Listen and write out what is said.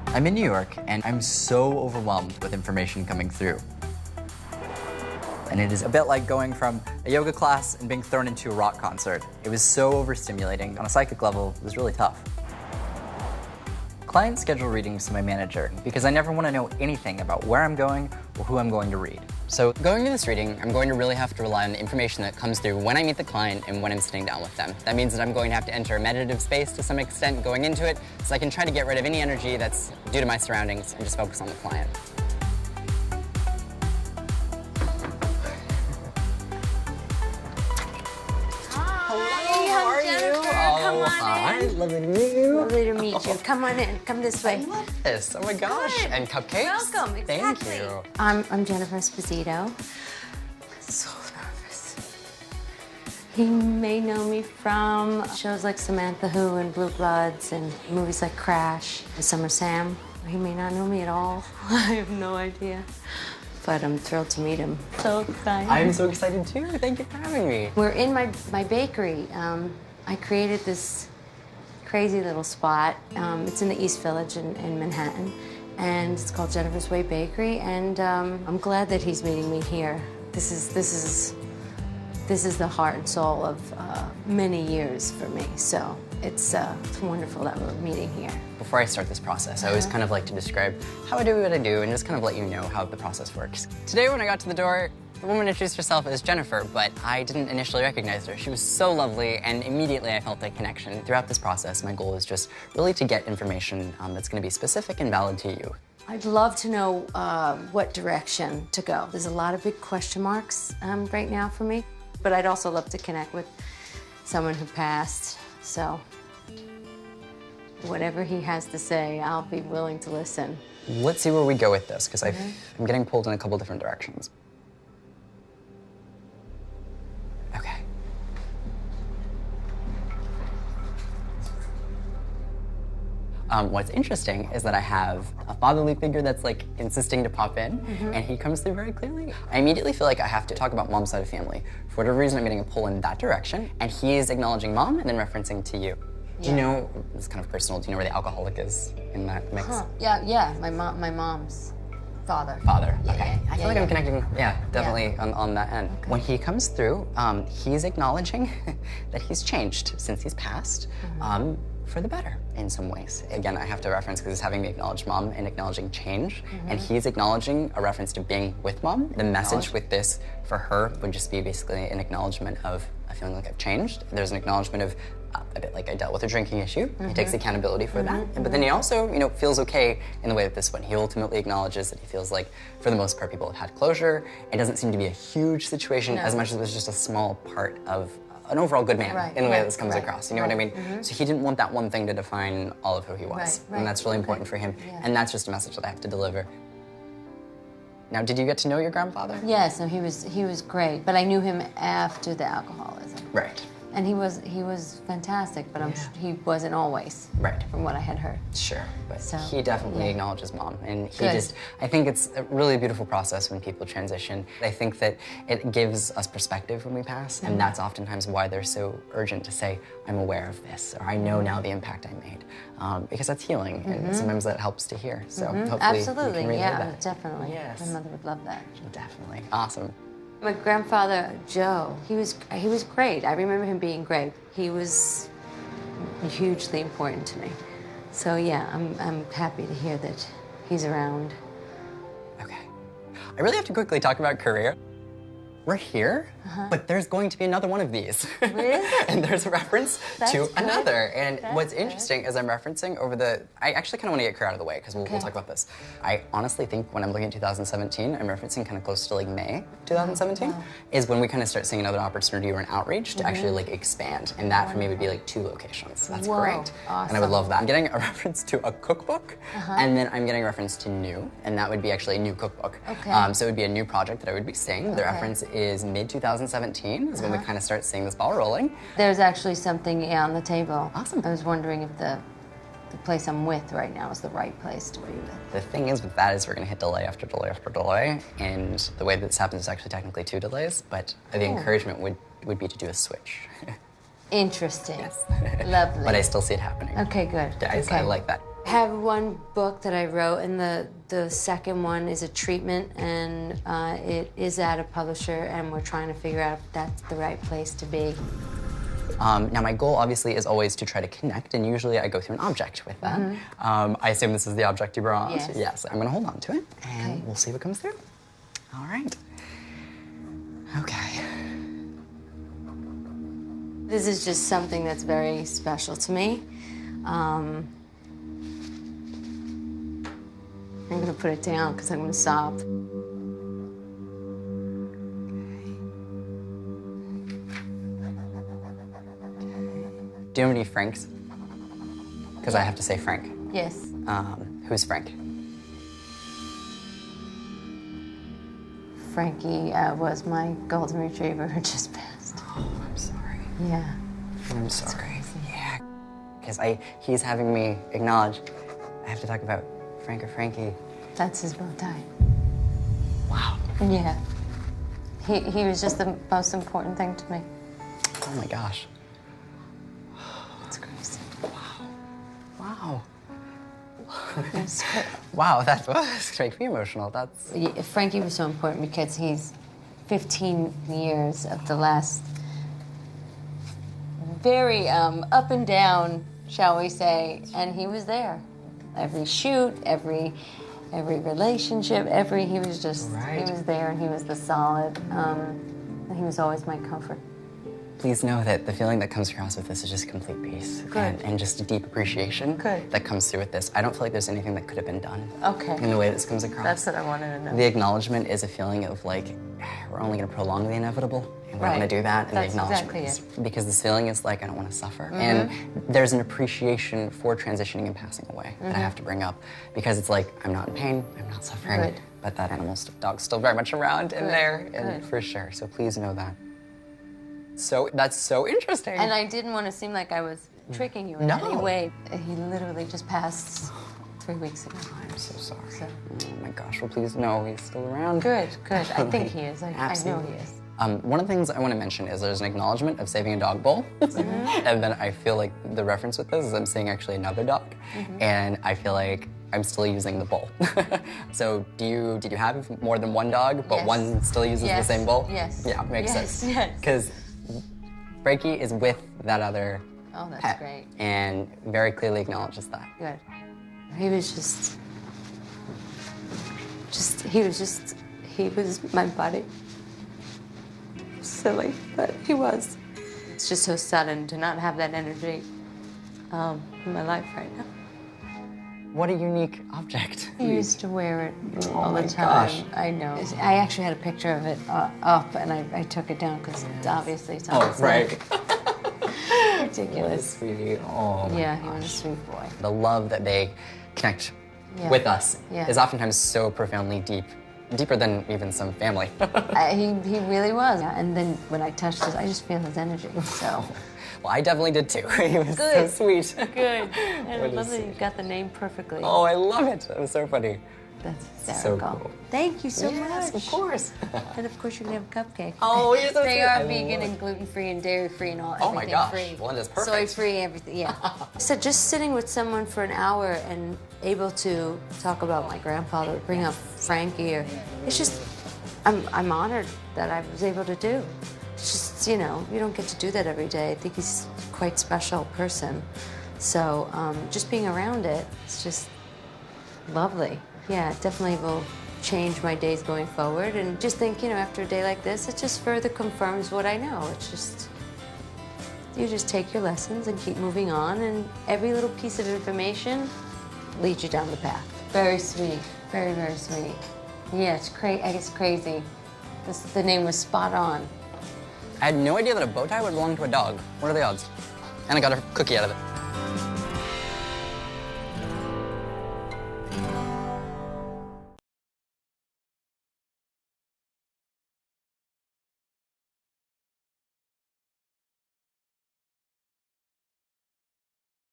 I'm in New York, and I'm so overwhelmed with information coming through. And it is a bit like going from a yoga class and being thrown into a rock concert. It was so overstimulating. On a psychic level, it was really tough. Clients schedule readings to my manager because I never want to know anything about where I'm going or who I'm going to read. So going to this reading, I'm going to really have to rely on the information that comes through when I meet the client and when I'm sitting down with them. That means that I'm going to have to enter a meditative space to some extent going into it, so I can try to get rid of any energy that's due to my surroundings and just focus on the client. Lovely to meet you. Lovely to meet you. Come on in. Come this way. I love this. Oh my gosh. Good. And cupcakes. Welcome. Exactly. Thank you. I'm Jennifer Esposito. So nervous. He may know me from shows like Samantha Who and Blue Bloods and movies like Crash and Summer Sam. He may not know me at all. I have no idea. But I'm thrilled to meet him. So excited. I'm so excited too. Thank you for having me. We're in my bakery. I created this crazy little spot. It's in the East Village in Manhattan, and it's called Jennifer's Way Bakery. And I'm glad that he's meeting me here. This is the heart and soul of many years for me. So it's wonderful that we're meeting here. Before I start this process, I always kind of like to describe how I do what I do and just kind of let you know how the process works. Today when I got to the door, the woman introduced herself as Jennifer, but I didn't initially recognize her. She was so lovely, and immediately I felt a connection. Throughout this process, my goal is just really to get information that's going to be specific and valid to you. I'd love to know what direction to go. There's a lot of big question marks right now for me, but I'd also love to connect with someone who passed, so whatever he has to say, I'll be willing to listen. Let's see where we go with this, because I'm getting pulled in a couple different directions. Okay. What's interesting is that I have a fatherly figure that's like insisting to pop in, and he comes through very clearly. I immediately feel like I have to talk about mom's side of family. For whatever reason, I'm getting a pull in that direction, and he is acknowledging mom and then referencing to you. Do you know, it's kind of personal, do you know where the alcoholic is in that mix? Yeah, my mom's father. Father, Yeah, okay. yeah, I feel like I'm connecting, definitely on that end. Okay. When he comes through, he's acknowledging that he's changed since he's passed, for the better in some ways. Again, I have to reference because he's having me acknowledge mom and acknowledging change, and he's acknowledging a reference to being with mom. The message with this for her would just be basically an acknowledgement of a feeling like I've changed. There's an acknowledgement of a bit like I dealt with a drinking issue. He takes accountability for that, but then he also, feels okay in the way that this went. He ultimately acknowledges that he feels like, for the most part, people have had closure. It doesn't seem to be a huge situation as much as it was just a small part of an overall good man in the way that this comes across. You know what I mean? So he didn't want that one thing to define all of who he was, and that's really important for him. And that's just a message that I have to deliver. Now, did you get to know your grandfather? Yes, no, he was great, but I knew him after the alcoholism. Right. And he was fantastic, but he wasn't always. Right. From what I had heard. Sure, but So, he definitely acknowledges mom, and he Good. I think it's a really beautiful process when people transition. I think that it gives us perspective when we pass, and that's oftentimes why they're so urgent to say, I'm aware of this, or I know now the impact I made, because that's healing, and sometimes that helps to hear, so hopefully Absolutely, you can relay yeah, that. definitely. Yes. My mother would love that. Definitely, awesome. My grandfather, Joe, he was great. I remember him being great. He was hugely important to me. So yeah, I'm happy to hear that he's around. Okay. I really have to quickly talk about career. We're here, but there's going to be another one of these. Really? And there's a reference That's to good. another. And That's what's good. interesting is I'm referencing I actually kind of want to get career out of the way because we'll talk about this. I honestly think when I'm looking at 2017, I'm referencing kind of close to like May 2017, is when we kind of start seeing another opportunity or an outreach to actually like expand. And that for me would be like 2 locations. That's Whoa, great. And I would awesome. love that. I'm getting a reference to a cookbook, and then I'm getting a reference to new, and that would be actually a new cookbook. Okay. So it would be a new project that I would be seeing. The reference is mid-2017 is when we kind of start seeing this ball rolling. There's actually something on the table. Awesome. I was wondering if the place I'm with right now is the right place to be with. The thing is with that is we're going to hit delay after delay after delay, and the way that this happens is actually technically 2 delays, but the encouragement would be to do a switch. Interesting. Yes. Lovely. But I still see it happening. Okay, good. Guys, Okay. I like that. I have one book that I wrote, and the second one is a treatment, and it is at a publisher, and we're trying to figure out if that's the right place to be. Now, my goal, obviously, is always to try to connect, and usually I go through an object with that. I assume this is the object you brought. Yes. Yes, I'm going to hold on to it, and Okay. we'll see what comes through. All right. Okay. This is just something that's very special to me. I'm gonna put it down because I'm gonna sob. Do you know any Franks? Because I have to say Frank. Yes. Who's Frank? Frankie was my golden retriever who just passed. Oh, I'm sorry. Yeah. I'm sorry. It's crazy. Yeah. Because he's having me acknowledge I have to talk about Frank or Frankie. That's his bow tie. Wow. Yeah. He was just the most important thing to me. Oh my gosh. It's crazy. Wow. It's cra- Wow, that was making me emotional. That's Yeah, Frankie was so important because he's 15 years of the last very up and down, shall we say, and he was there. Every shoot, every relationship, he was just, Right. he was there, and he was the solid, and he was always my comfort. Please know that the feeling that comes across with this is just complete peace. Good. And just a deep appreciation Good. that comes through with this. I don't feel like there's anything that could have been done Okay. in the way this comes across. That's what I wanted to know. The acknowledgement is a feeling of like, we're only going to prolong the inevitable, and we don't Right. want to do that. And That's the acknowledgement exactly is because this feeling is like, I don't want to suffer. And there's an appreciation for transitioning and passing away that I have to bring up because it's like, I'm not in pain, I'm not suffering, Good. but that dog's still very much around in Good. there, and Good. for sure. So please know that. So that's so interesting. And I didn't want to seem like I was tricking you in No. any way. He literally just passed 3 weeks ago. I'm so sorry. So- Oh my gosh. Well, please know he's still around. Good, good. I think he is. I know Absolutely. he is. One of the things I want to mention is there's an acknowledgement of saving a dog bowl, and then I feel like the reference with this is I'm seeing actually another dog, and I feel like I'm still using the bowl. So did you have more than one dog, but Yes. one still uses Yes. the same bowl? Yes. Yeah, makes Yes, sense. yes. Because Frankie is with that other Oh, that's pet, great. and very clearly acknowledges that. Good. He was he was my buddy. Silly, but he was. It's just so sudden to not have that energy in my life right now. What a unique object. I used to wear it all my the time. gosh. I know. I actually had a picture of it up, and I took it down because obviously it's on his leg. Ridiculous. Sweetie. Oh my Yeah, he was a sweet boy. The love that they connect Yeah. with us Yeah. is oftentimes so profoundly deep, deeper than even some family. He really was. Yeah, and then when I touched it, I just feel his energy. So Well, I definitely did too. He was Good. so sweet. good. And I What love is that it? you got the name perfectly. Oh, I love it. That was so funny. That's So hysterical. cool. Thank you so Yes, much. of course. And of course, you can have a cupcake. Oh, you're so They sweet. are I vegan love and gluten-free and dairy-free and all. Oh my everything gosh. free. Well, that's perfect. Soy-free, everything. Yeah. So just sitting with someone for an hour and able to talk about my grandfather, bring up Frankie, or it's just, I'm honored that I was able to do. It's just, you don't get to do that every day. I think he's quite special person. So just being around it, it's just lovely. Yeah, it definitely will change my days going forward. And just think, after a day like this, it just further confirms what I know. It's just, you just take your lessons and keep moving on, and every little piece of information leads you down the path. Very sweet, very, very sweet. Yeah, it's crazy. The name was spot on. I had no idea that a bow tie would belong to a dog. What are the odds? And I got a cookie out of it.